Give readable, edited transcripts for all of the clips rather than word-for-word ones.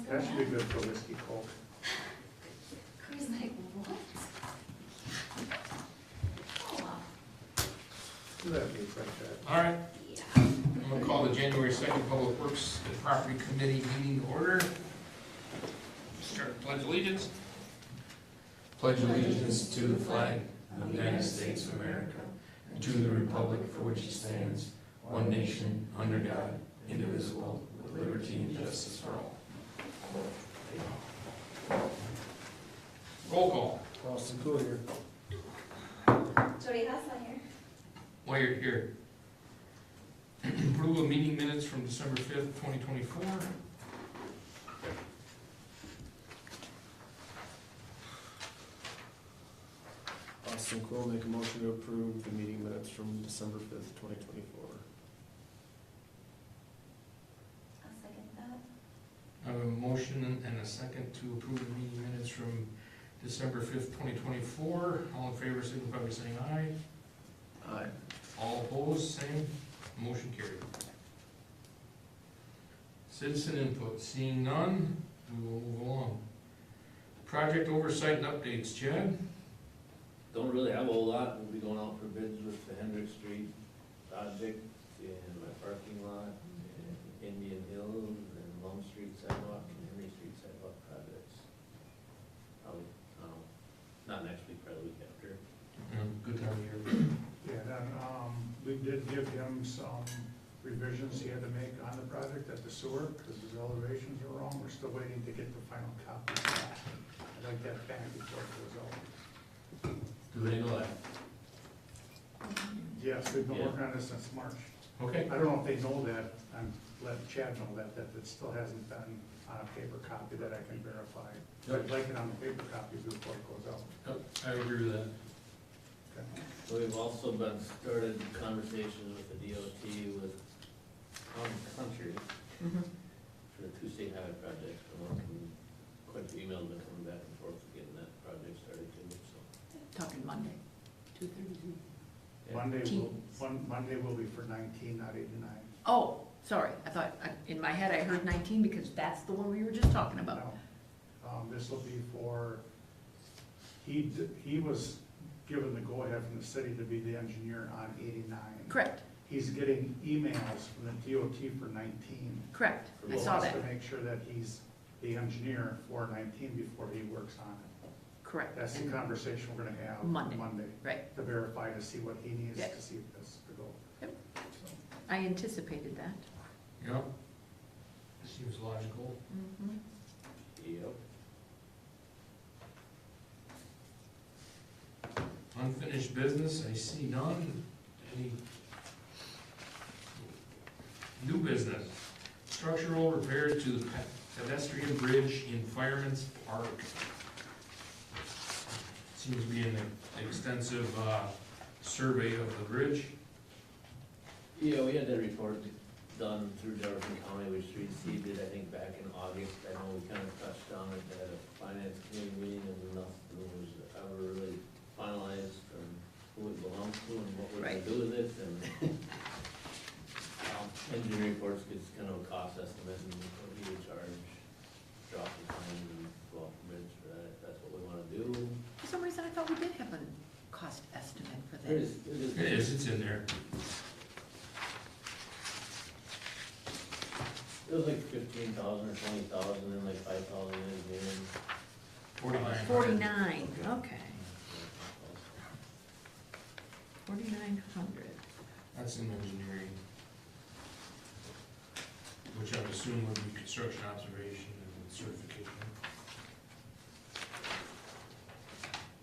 That should be good for whiskey coke. Corey's like, what? Oh, wow. Do that, be like that. All right, Yeah. I'm gonna call the January 2nd Public Works and Property Committee meeting to order. Start the pledge allegiance. Pledge allegiance to the flag of the United States of America and to the republic for which it stands, one nation, under God, indivisible, with liberty and justice for all. Roll call. Austin Coolier. Jody Haslett here. While you're here. Approval of meeting minutes from December 5th, 2024. Austin Quill, make a motion to approve the meeting minutes from December 5th, 2024. I'll second that. I have a motion and a second to approve the meeting minutes from December 5th, 2024. All in favor, signify by saying aye. Aye. All opposed, same. Motion carried. Citizen input, seeing none, we will move along. Project oversight and updates, Chad? Don't really have a whole lot. We'll be going out for bids with the Hendrick Street project and my parking lot and Indian Hills and Lone Street sidewalk and Henry Street sidewalk projects. Probably, not next week, probably the week after. Good time of year. Yeah, then, we did give him some revisions he had to make on the project at the sewer, because his elevations are wrong. We're still waiting to get the final copy. I'd like that back before it goes out. Do they know that? Yes, we've been Yeah. working on this since March. Okay. I don't know if they know that, I'm letting Chad know that it still hasn't been on a paper copy that I can verify. I'd like it on the paper copy before it goes out. Yep, I agree with that. Okay. We've also been started conversations with the DOT with Country for the two state highway projects. We're working, quite a few emails been coming back and forth getting that project started too, so. Talking Monday, 2:32. Yeah. Monday will be for 19, not 89. Oh, sorry, I thought, in my head I heard 19 because that's the one we were just talking about. No. This will be for, he was given the go-ahead from the city to be the engineer on 89. Correct, He's getting emails from the DOT for 19. correct, I He saw wants that, to make sure that he's the engineer for 19 before he works on it. correct. That's the conversation we're gonna have Monday. Monday, Right, to verify, to see what he needs, Yeah. to see if this is to go. Yep. So, I anticipated that. Yep. Seems logical. Yep. Unfinished business, I see none. Any new business? Structural repairs to the pedestrian bridge in Fireman's Park. Seems to be an extensive survey of the bridge. Yeah, we had that report done through Jefferson County, which we received it, I think, back in August. I know we kind of touched on it at a finance committee meeting, and nothing was ever really finalized on who it belongs to and what we're gonna Right. do with it, and engineering reports gives kind of a cost estimate and what we would charge, drop the time and go off the bridge for that, if that's what we wanna do. For some reason, I thought we did have a cost estimate for It this. is, It is, it's in there. it was like 15,000 or 20,000, and like 5,000 engineering. 49. 49, okay, 4,900. That's in engineering. Which I'm assuming would be construction observation and certification.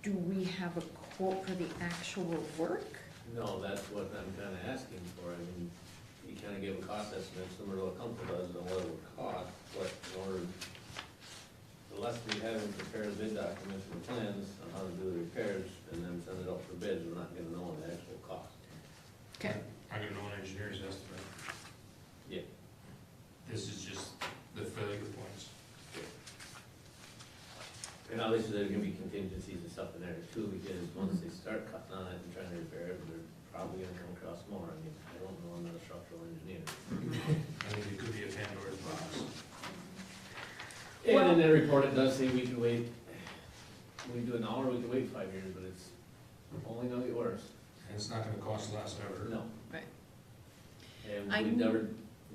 Do we have a quote for the actual work? No, that's what I'm kinda asking for. I mean, you kinda give a cost estimate, similar to what Comfort does, on what it would cost, but in order, the less we have in prepare the bid documents and plans on how to do the repairs, and then send it out for bids, we're not gonna know the actual cost. Okay, I gotta know an engineer's estimate. Yeah. This is just the failure points. And obviously, there's gonna be contingencies and stuff in there too, because once they start cutting on it and trying to repair it, they're probably gonna come across more. I mean, I don't know, I'm not a structural engineer. I think it could be a Pandora's box. And in that report, it does say we can wait, we do an hour, we can wait 5 years, but it's only gonna get worse. And it's not gonna cost less ever. No. Right. And I we kn- never,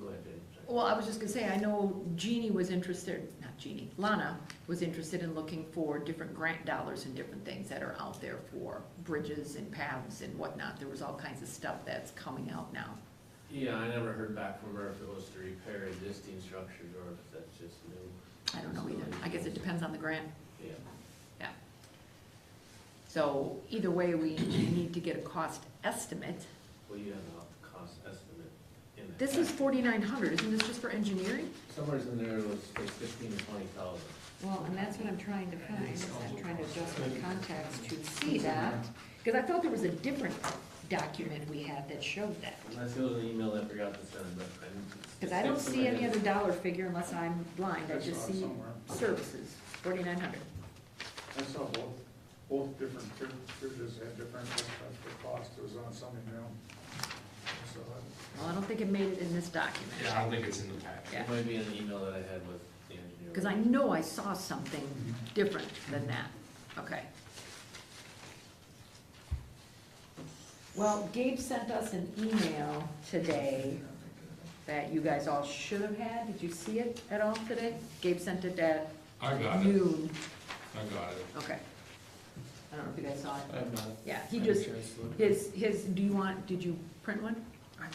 go ahead, Jane. Sorry. Well, I was just gonna say, I know Jeannie was interested, not Jeannie, Lana was interested in looking for different grant dollars and different things that are out there for bridges and paths and whatnot. There was all kinds of stuff that's coming out now. Yeah, I never heard back from her if it was to repair existing structures or if that's just new. I don't know either. I guess it depends on the grant. Yeah. So either way, we need to get a cost estimate. Well, you have a cost estimate in that. This is packet. 4,900, isn't this just for engineering? Somewhere's in there was like 15 to 20,000. Well, and that's what I'm trying to find, is I'm trying to adjust my contacts to see that. Because I thought there was a different document we had that showed that. Unless it was an email I forgot to send, but I didn't. Because I don't see any other dollar figure unless I'm blind, I I just saw it see somewhere. services, 4,900. I saw both different bridges had different cost, it was on some email. So, Well, I don't think it made it in this document. Yeah, I don't think it's in the packet. Yeah. It might be an email that I had with the engineer. Because I know I saw something different than that. Okay. Well, Gabe sent us an email today that you guys all should have had. Did you see it at all today? Gabe sent it at I got it, noon. I got it. Okay. I don't know if you guys saw it. I have not. Yeah, he had a just, chance to look. his, did you print one?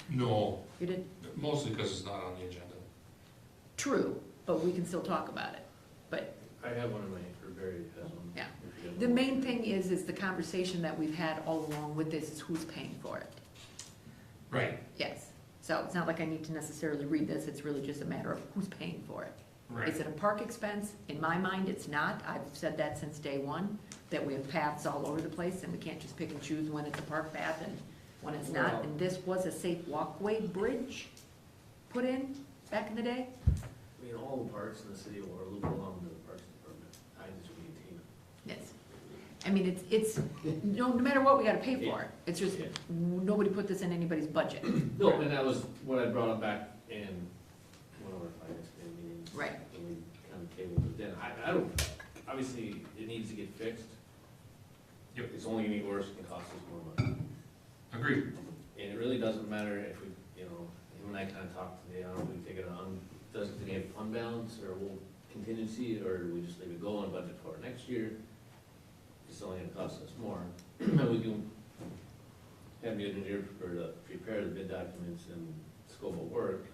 No, You did? mostly because it's not on the agenda. True, but we can still talk about it. But I have one in my, or Barry has one. Yeah. if you have the one. main thing is the conversation that we've had all along with this is who's paying for it. Right, Yes. So it's not like I need to necessarily read this, it's really just a matter of who's paying for it. right. Is it a park expense? In my mind, it's not. I've said that since day one, that we have paths all over the place and we can't just pick and choose when it's a park path and when it's not. And this was a safe walkway bridge put in back in the day. I mean, all the parks in the city of Waterloo belong to the Parks Department. I just maintain it. Yes. I mean, it's, no matter what, we gotta pay for it. It's just, Yeah. nobody put this in anybody's budget. No, and that was what I brought up back in one of our finance committee meetings. Right. And we kind of tabled it then. I don't, obviously, it needs to get fixed. Yep. It's only gonna get worse and cost us more money. Agreed. And it really doesn't matter if we, him and I kind of talked today, I don't know if we take it on, does it get fund balance, or we'll contingency, or do we just leave it go and budget for it next year? It's only gonna cost us more. And we can have the engineer prepare the bid documents and scope of work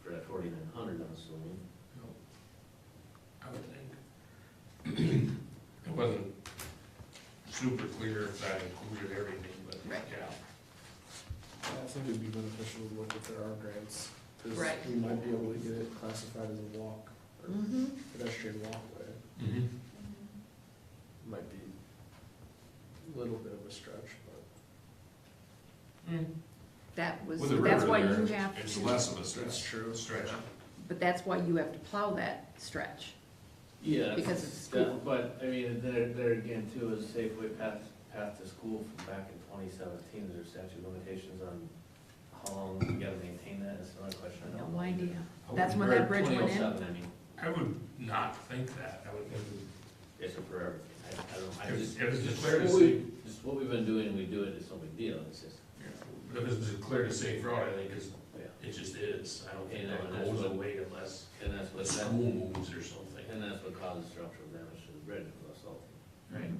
for that 4,900, I'm assuming. I would think. It wasn't super clear if that included everything, but Right. yeah. I think it'd be beneficial to look if there are grants, because Right. we might be able to get it classified as a walk, or Mm-hmm. pedestrian walkway. Mm-hmm. Might be a little bit of a stretch, but. That was, With a that's river why there, you have it's to, less of a That's stretch. true. Stretch. but that's why you have to plow that stretch. Yeah. Because it's that- school. But, I mean, there again too, is Safeway Path to School from back in 2017, is there statute of limitations on how long we gotta maintain that? That's another question I don't know. No idea. I That's would- when that bridge went in? 2007, I mean, I would not think that. I would think it's for everything. I don't, I it was, just. it was declared a Just what safe, we- Just what we've been doing, we do it, it's no big deal, it's just, if it was declared a safe road, I think yeah. it just is. I don't think You know, and that that's goes what- away unless And that's the what, school moves or something. and that's what causes structural damage to the bridge with assaulting. Right.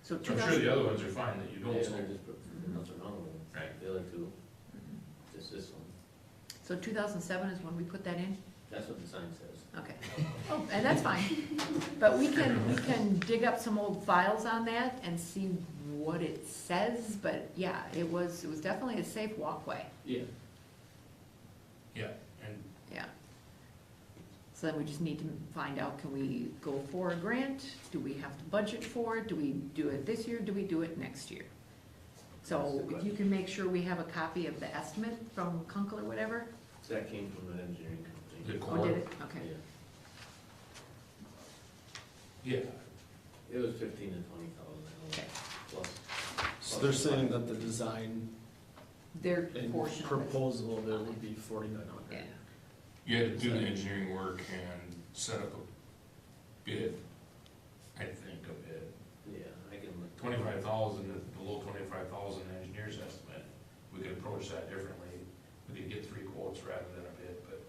So I'm sure the other ones are fine that you don't. Yeah, so- they're just, there's nothing wrong with them. Right. The other two, just this one, So 2007 is when we put that in? that's what the sign says. Okay. Oh, and that's fine. But we can dig up some old files on that and see what it says, but yeah, it was definitely a safe walkway, Yeah. Yeah, and yeah. So then we just need to find out, can we go for a grant? Do we have to budget for it? Do we do it this year? Do we do it next year? So if you can make sure we have a copy of the estimate from Kunkel or whatever? That came from an engineering the company. Oh, did core, it? Okay. Yeah. yeah, It was 15 to 20,000, Okay. plus. So they're saying that the design Their and portion of it. proposal of it would be 4,900. Yeah. you had to do the engineering work and set up a bid, I think, a bid. Yeah, I can look. 25,000, below 25,000 engineer's estimate, we could approach that differently. We could get 3 quotes rather than a bid, but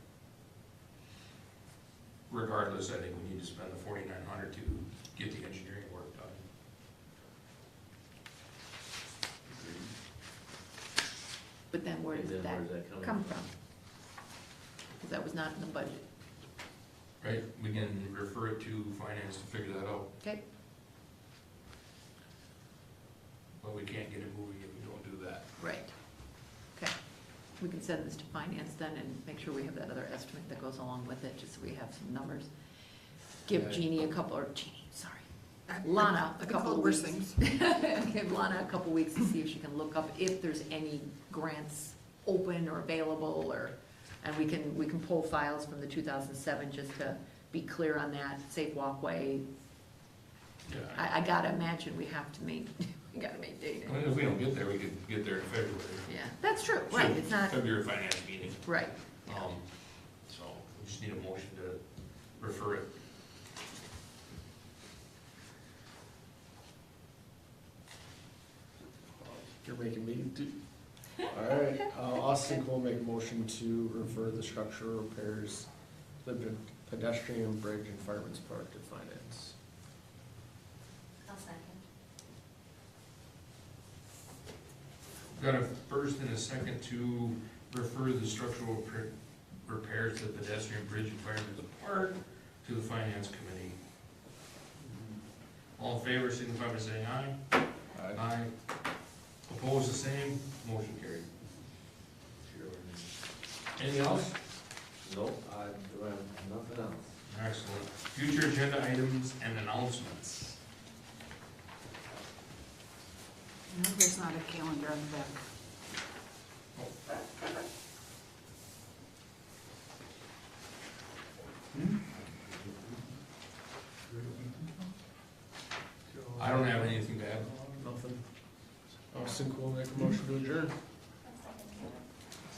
regardless, I think we need to spend the 4,900 to get the engineering work done. But then where And does then that where's that coming come from? Because that was not in the budget. Right, we can refer it to finance to figure that out, Okay, but we can't get it moving if we don't do that. right. Okay. We can send this to finance then and make sure we have that other estimate that goes along with it, just so we have some numbers. Give Yeah. Jeannie a couple, or Jeannie, sorry, Lana a couple of worse weeks. Give Lana a couple weeks to see if she can look up if there's any grants open or available, or, and we can pull files from the 2007 just to be clear on that, safe walkway. Yeah. I gotta imagine we have to we gotta maintain I mean, it. if we don't get there, we could get there in February. Yeah, that's true, right, it's not, February finance meeting. right. So we just need a motion to refer it. You're making me do. All right, Austin will make a motion to refer the structural repairs, the pedestrian bridge and fireman's park to finance. I'll second. Got a first and a second to refer the structural repairs to the pedestrian bridge and fireman's park to the finance committee. All in favor, signify by saying aye. Aye. Opposed, the same, motion carried. Anything else? Nope, I do have nothing else. Excellent. Future agenda items and announcements. No, there's not a calendar on the back. I don't have anything to add. Nothing. Austin will make a motion to adjourn.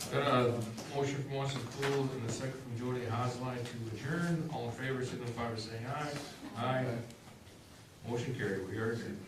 I'll second Got a motion from Austin Cool and a second from Jody Haslide to adjourn. All in favor, signify by saying aye. Aye. Motion carried. We are adjourned.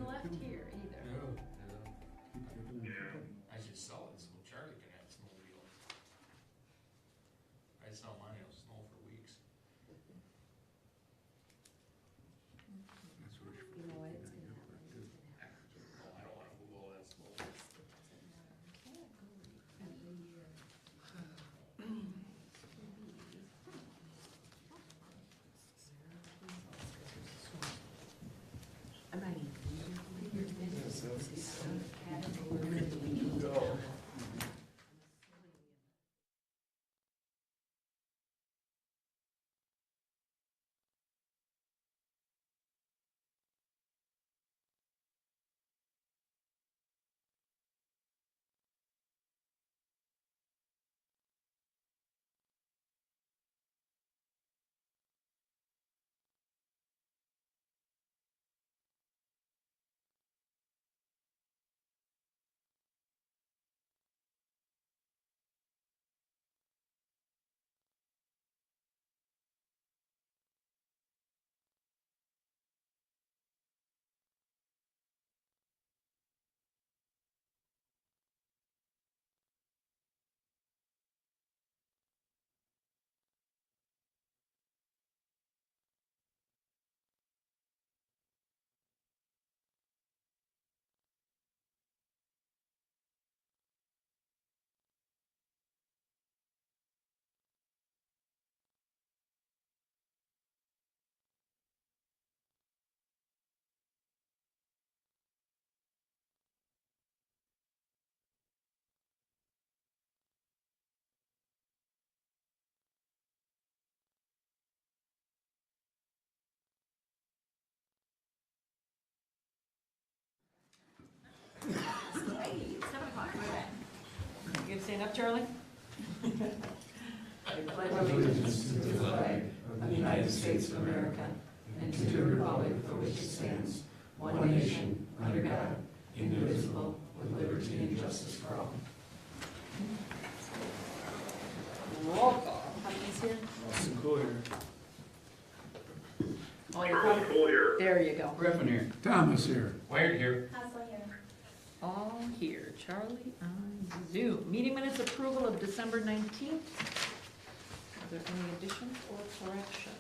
left here either. I should sell it so Charlie can have snowmobile. I sell mine, it'll snow for weeks. You know what, it's gonna happen, it's gonna happen. Oh, I don't wanna move all that snow. It doesn't matter. Every year. I'm not even. Go. Hey, it's 7 o'clock, we're back. You gonna stand up, Charlie? I pledge allegiance to the flag of the United States of America and to the republic for which it stands, one nation, under God, indivisible, with liberty and justice for all. Roll call. Huckins here? Austin Cool here. Oh, you're probably, there you go. Griffin here. Thomas here. Wired here. Hustle here. All here. Charlie on Zoom. Meeting minutes approval of December 19th. Are there any additions or corrections?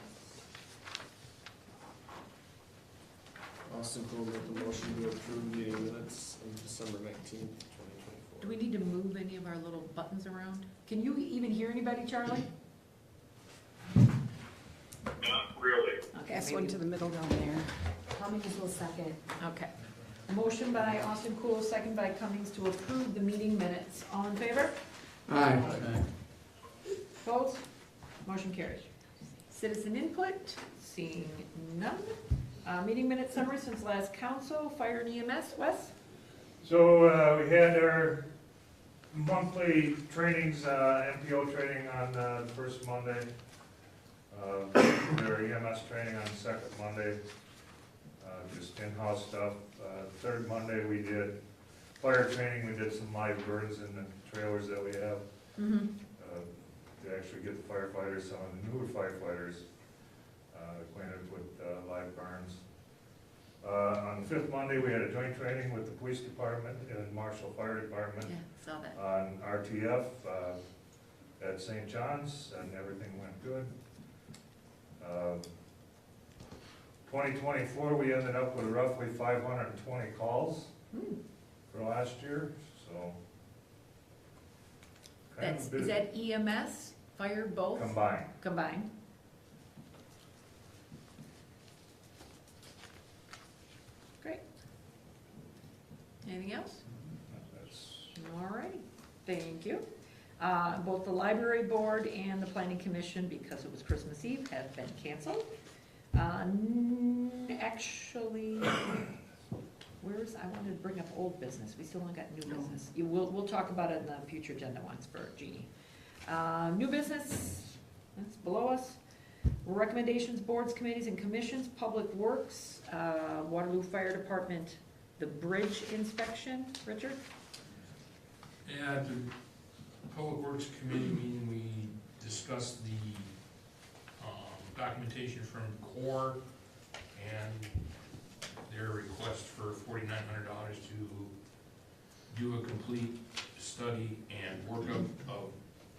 Austin Cool make the motion to approve meeting minutes of December 19th, 2024. Do we need to move any of our little buttons around? Can you even hear anybody, Charlie? Not really. Okay, This one maybe- to the middle down there. Cummings will second. Okay. A motion by Austin Cool, second by Cummings to approve the meeting minutes. All in favor? Aye. Opposed? Motion carries. Citizen input, seeing none. Meeting minute summary since last council, fire and EMS, Wes? So, we had our monthly trainings, MPO training on the first Monday. Their EMS training on the second Monday, just in-house stuff. Third Monday, we did fire training, we did some live burns in the trailers that we have. Mm-hmm. To actually get the firefighters, some of the newer firefighters, acquainted with live burns. On the fifth Monday, we had a joint training with the police department and Marshall Fire Department Yeah, saw that. on RTF at St. John's, and everything went good. 2024, we ended up with roughly 520 calls for last year, so. kind of That's, is busy. that EMS, fire, both? Combined. Combined? Great. Anything else? That's All right, thank you. Both the library board and the planning commission, because it was Christmas Eve, have been canceled. Actually, I wanted to bring up old business, we still haven't got new business. We'll talk about it in the future agenda ones for Jeannie. New business, that's below us. Recommendations, boards, committees, and commissions, public works, Waterloo Fire Department, the bridge inspection, Richard? Yeah, at the Public Works Committee meeting, we discussed the documentation from CORE and their request for $4,900 to do a complete study and work up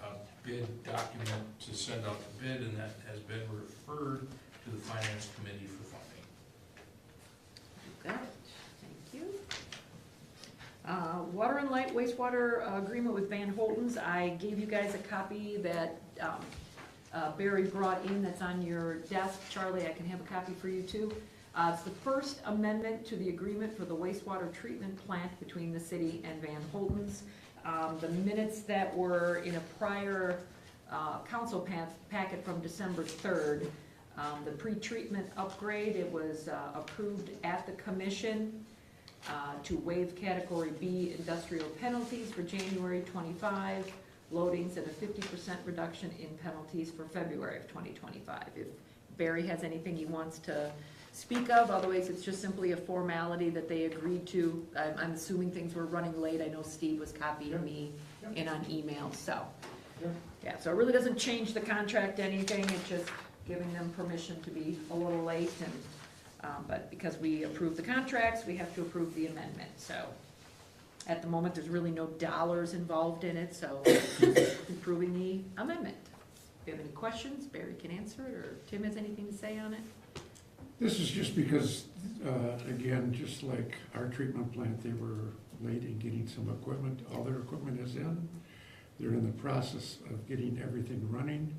a bid document to send out the bid, and that has been referred to the finance committee for funding. You got it, thank you. Water and light wastewater agreement with Van Holten's. I gave you guys a copy that Barry brought in that's on your desk. Charlie, I can have a copy for you too. It's the first amendment to the agreement for the wastewater treatment plant between the city and Van Holten's. The minutes that were in a prior council packet from December 3rd, the pre-treatment upgrade, it was approved at the commission to waive Category B industrial penalties for January 25, loadings, and a 50% reduction in penalties for February of 2025. If Barry has anything he wants to speak of, otherwise it's just simply a formality that they agreed to. I'm assuming things were running late. I know Steve was copying me in on email, so. Yeah, so it really doesn't change the contract anything, it's just giving them permission to be a little late, and but because we approve the contracts, we have to approve the amendment, so. At the moment, there's really no dollars involved in it, so approving the amendment. If you have any questions, Barry can answer it, or Tim has anything to say on it? This is just because, again, just like our treatment plant, they were late in getting some equipment. All their equipment is in. They're in the process of getting everything running.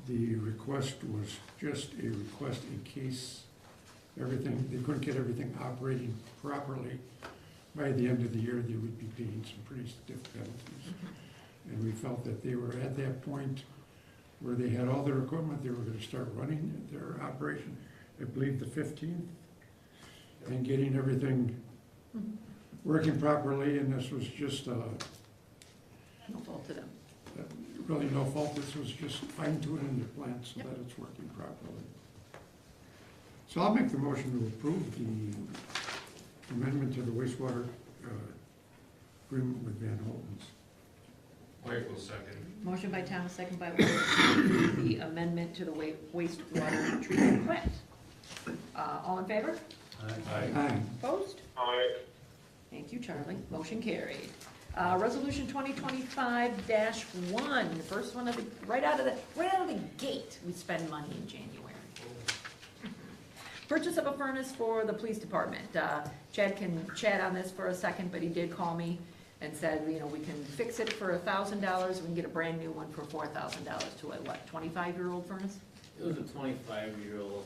The request was just a request in case everything, they couldn't get everything operating properly. By the end of the year, they would be paying some pretty stiff penalties. And we felt that they were at that point where they had all their equipment, they were gonna start running their operation, I believe the 15th, and getting everything working properly, and this was just, No fault to them. really no fault, this was just fine tuning the plant so that it's working properly. So I'll make the motion to approve the amendment to the wastewater agreement with Van Holten's. White will second. Motion by Thomas, second by Wade, the amendment to the wastewater treatment plant. All in favor? Aye. Opposed? Aye. Thank you, Charlie. Motion carried. Resolution 2025-1, the first one right out of the gate, we spend money in January. Purchase of a furnace for the police department. Chad can chat on this for a second, but he did call me and said, you know, we can fix it for $1,000, we can get a brand new one for $4,000 to a, what, 25-year-old furnace? It was a 25-year-old,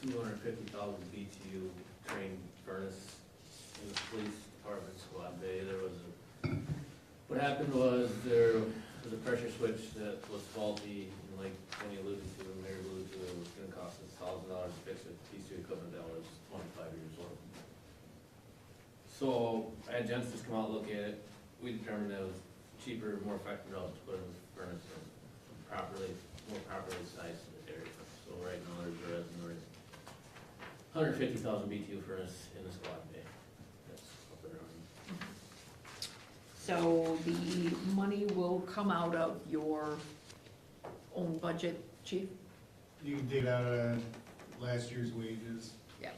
250,000 BTU trained furnace in the police department squad bay. What happened was there was a pressure switch that was faulty, and like Tony alluded to, and Mary alluded to, it was gonna cost us $1,000 to fix it. Piece of equipment that was 25 years old. So I had Jensen's come out and look at it. We determined that it was cheaper, more effective route to put in the furnace and more properly sized in this area. So right now there's a 150,000 BTU furnace in the squad bay. That's up and running. So the money will come out of your own budget, chief? You can dig out of last year's wages. Yeah,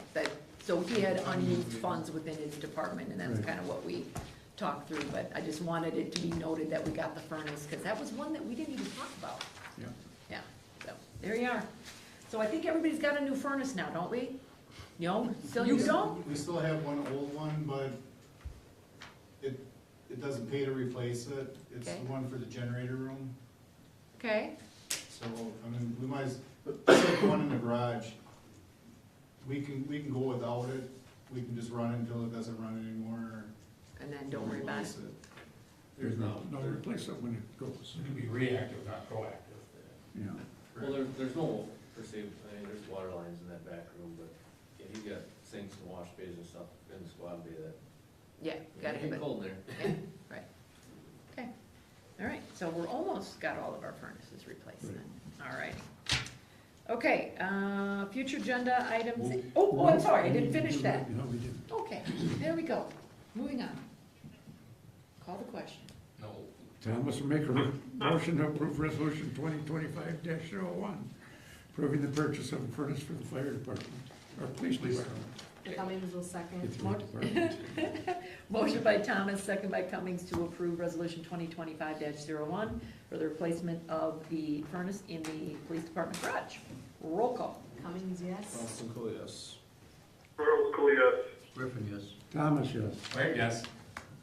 so he had unused funds within his department, and that's Right. kind of what we talked through, but I just wanted it to be noted that we got the furnace, because that was one that we didn't even talk about. Yeah. Yeah, so, there you are. So I think everybody's got a new furnace now, don't we? No, still you don't? We still have one old one, but it doesn't pay to replace it. It's Okay. the one for the generator room. Okay, So, I mean, we might, it's like the one in the garage. We can go without it. We can just run it until it doesn't run anymore. and then don't worry about it. Replace There's no replace it when it goes. It can be reactive, not proactive. Yeah. Well, there's no, per se, I mean, there's water lines in that back room, but yeah, he's got sinks and wash bays and stuff in the squad bay that. Yeah, got It's it, cold in there. yeah, right. Okay, all right, so we're almost got all of our furnaces replaced then, all right. Okay, future agenda items, oh, I'm sorry, I didn't finish that. No, we didn't. Okay, there we go, moving on. Call the question. No. Thomas will make a motion to approve resolution 2025-01, approving the purchase of a furnace for the fire department, or police department. Cummings will second. Get the right department. Motion by Thomas, second by Cummings to approve resolution 2025-01 for the replacement of the furnace in the police department garage. Roll call. Cummings, yes. Austin Cool, yes. Earl Cooley, yes. Griffin, yes. Thomas, yes. Wait, yes.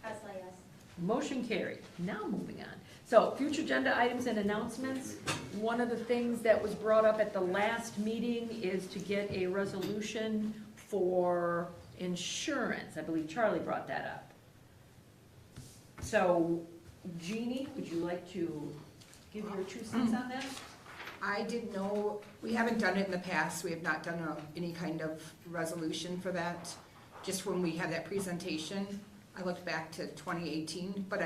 Presley, yes. Motion carried. Now moving on. So, future agenda items and announcements. One of the things that was brought up at the last meeting is to get a resolution for insurance. I believe Charlie brought that up. So, Jeannie, would you like to give your 2 cents on that? I didn't know, we haven't done it in the past, we have not done any kind of resolution for that. Just when we had that presentation, I looked back to 2018, but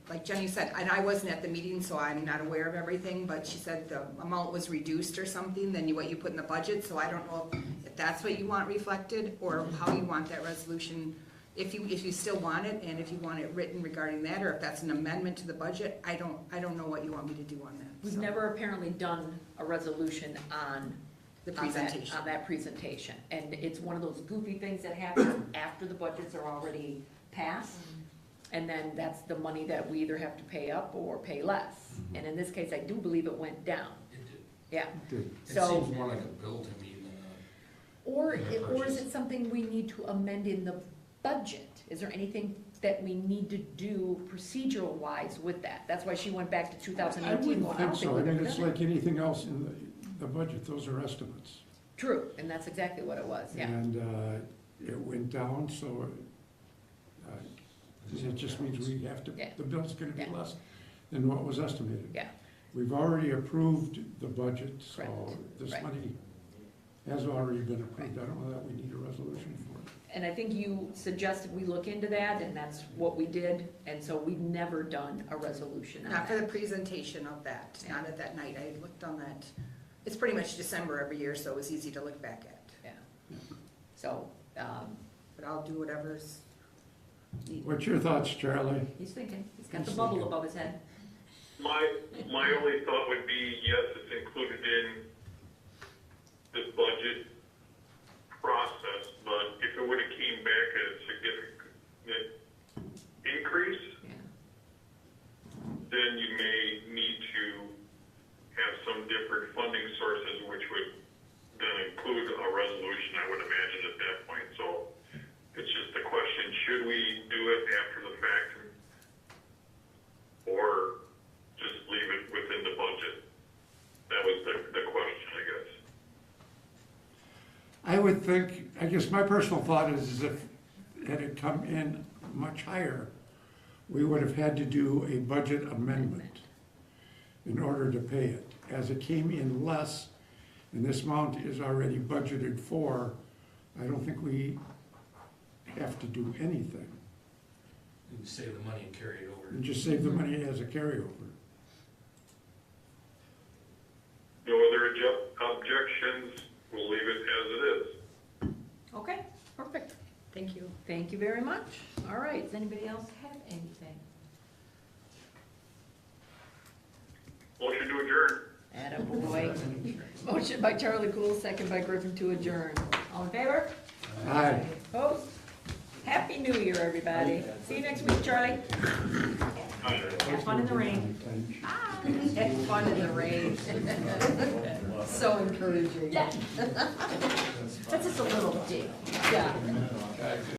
like Jenny said, and I wasn't at the meeting, so I'm not aware of everything, but she said the amount was reduced or something than what you put in the budget, so I don't know if that's what you want reflected, or how you want that resolution, if you still want it, and if you want it written regarding that, or if that's an amendment to the budget, I don't know what you want me to do on that. We've so. never apparently done a resolution on The presentation. On that presentation. And it's one of those goofy things that happens after the budgets are already passed. And then that's the money that we either have to pay up or pay less. And in this case, I do believe it went down. It did. Yeah. Good. It So, seems more like a bill to me than or is it something we need to amend in the budget? Is there anything that we need to do procedural wise with that? That's why she went back to I 2018. wouldn't think so. I we've mean, ever it's done it. like anything else in the budget, those are estimates. True, and that's exactly what it was, yeah. And it went down, so it just means we have to, Yeah. the bill's gonna be Yeah. less than what was estimated. Yeah. We've already approved the budget, so Correct. this Right. money has already been approved. I don't know that we need a resolution for it. And I think you suggested we look into that, and that's what we did, and so we've never done a resolution on Not for the that. presentation of that, Yeah. not at that night, I looked on that, it's pretty much December every year, so it was easy to look back at. Yeah. So, But I'll do whatever's needed. What's your thoughts, Charlie? he's thinking, he's got the He's bubble thinking. above his head. My only thought would be, yes, it's included in the budget process, but if it would've came back at a significant increase, Yeah. then you may need to have some different funding sources, which would then include a resolution, I would imagine at that point. So it's just a question, should we do it after the fact? Or just leave it within the budget? That was the question, I guess. I would think, I guess my personal thought is if it had come in much higher, we would have had to do a budget amendment in order to pay it. As it came in less, and this amount is already budgeted for, I don't think we have to do anything. You can save the money and carry it over. And just save the money as a carryover. No other objections, we'll leave it as it is. Okay, perfect. Thank you. Thank you very much. All right, does anybody else have anything? Motion to adjourn. Attaboy. Motion by Charlie Cool, second by Griffin to adjourn. All in favor? Aye. Opposed? Happy New Year, everybody. See you next week, Charlie. Have fun in the rain. Have fun in the rain. So encouraging. Yeah. That's just a little dig. Yeah.